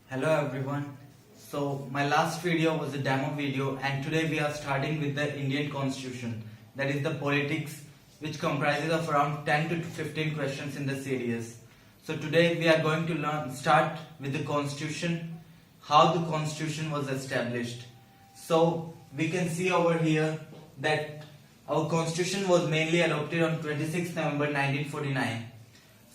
Hello everyone. So my last video was a demo video and today we are starting with the Indian Constitution, that is the politics, which comprises of around 10 to 15 questions in the series. So today we are going to start with the Constitution, how the Constitution was established. So we can see over here that our Constitution was mainly adopted on 26 November 1949.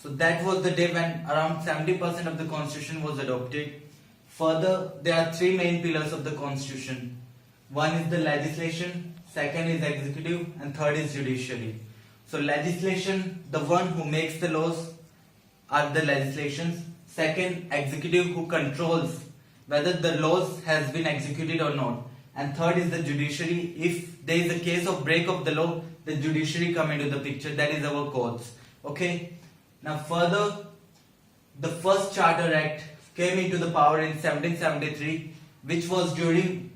So that was the day when around 70% of the Constitution was adopted. Further, there are three main pillars of the Constitution. One is the legislation, second is executive, and third is judiciary. So legislation, the one who makes the laws are the legislations. Second, executive, who controls whether the laws has been executed or not. And third is the judiciary. If there is a case of break of the law, the judiciary come into the picture. That is our courts. Okay. Now further, the first Charter Act came into the power in 1773, which was during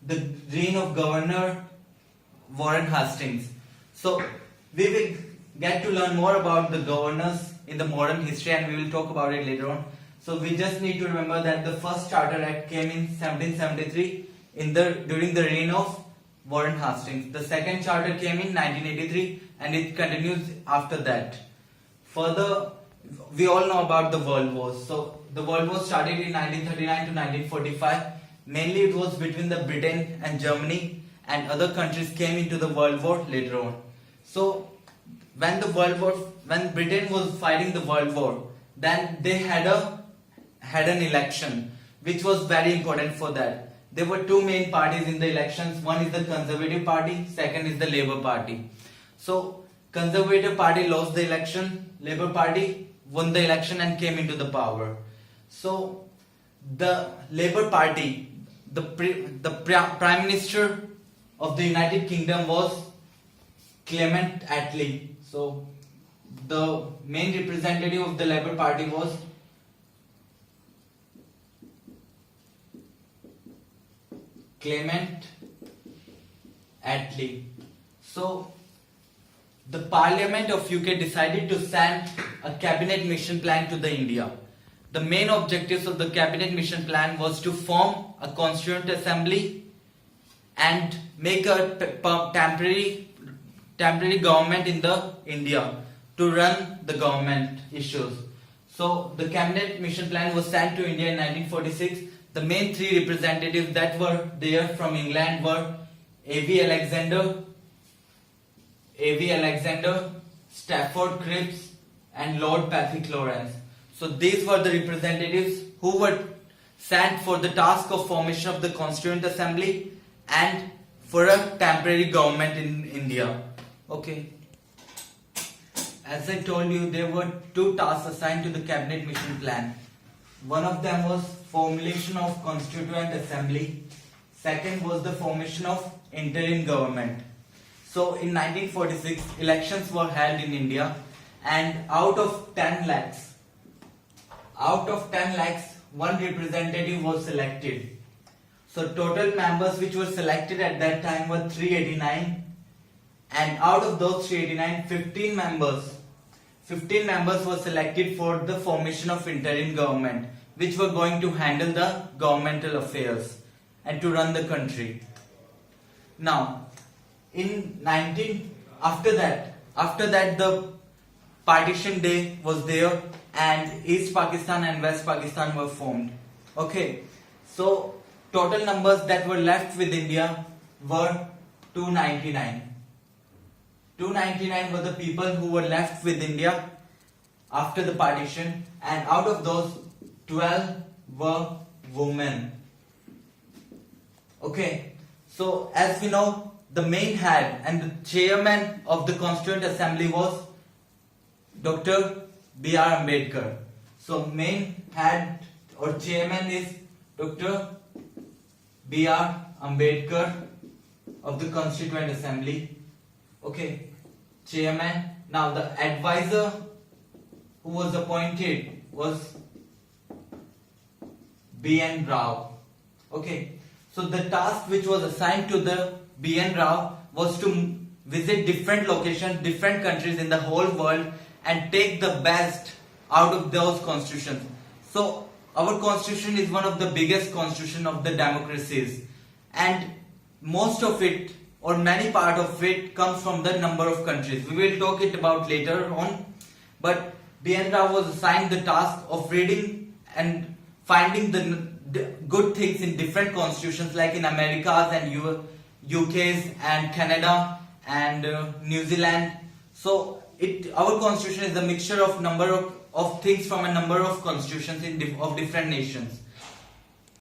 the reign of Governor Warren Hastings. So we will get to learn more about the governors in the modern history and we will talk about it later on. So we just need to remember that the first Charter Act came in 1773 during the reign of Warren Hastings. The second charter came in 1983 and it continues after that. Further, we all know about the World Wars. So the World War started in 1939 to 1945. Mainly it was between the Britain and Germany, and other countries came into the World War later on. So when Britain was fighting the World War, then they had an election, which was very important for that. There were two main parties in the elections. One is the Conservative Party, second is the Labour Party. So Conservative Party lost the election, Labour Party won the election and came into the power. So the Labour Party, the Prime Minister of the United Kingdom was Clement Attlee. So the main representative of the Labour Party was Clement Attlee. So the Parliament of UK decided to send a cabinet mission plan to the India. The main objectives of the cabinet mission plan was to form a constituent assembly and make a temporary government in the India to run the government issues. So the cabinet mission plan was sent to India in 1946. The main three representatives that were there from England were A.V. Alexander, Stafford Cripps and Lord Patrick Lawrence. So these were the representatives who were sent for the task of formation of the Constituent Assembly and for a temporary government in India. Okay. As I told you, there were two tasks assigned to the Cabinet Mission Plan. One of them was formulation of Constituent Assembly. Second was the formation of interim government. So in 1946, elections were held in India, and out of 10 lakhs, one representative was selected. So total members which were selected at that time were 389, and out of those 389, 15 members were selected for the formation of interim government, which were going to handle the governmental affairs and to run the country. Now, after that the partition day was there and East Pakistan and West Pakistan were formed. Okay, so total numbers that were left with India were 299. 299 were the people who were left with India after the partition, and out of those 12 were women. Okay, so as we know, the main head and the chairman of the Constituent Assembly was Dr. B.R. Ambedkar. So main head or chairman is Dr. B.R. Ambedkar of the Constituent Assembly. Okay, chairman. Now the advisor who was appointed was B.N. Rao. Okay, so the task which was assigned to the B.N. Rao was to visit different locations, different countries in the whole world and take the best out of those constitutions. So our constitution is one of the biggest constitution of the democracies, and most of it or many part of it comes from the number of countries. We will talk it about later on, but B.N. Rao was assigned the task of reading and finding the good things in different constitutions, like in Americas and UK's and Canada and New Zealand. So our constitution is a mixture of number of things from a number of constitutions of different nations.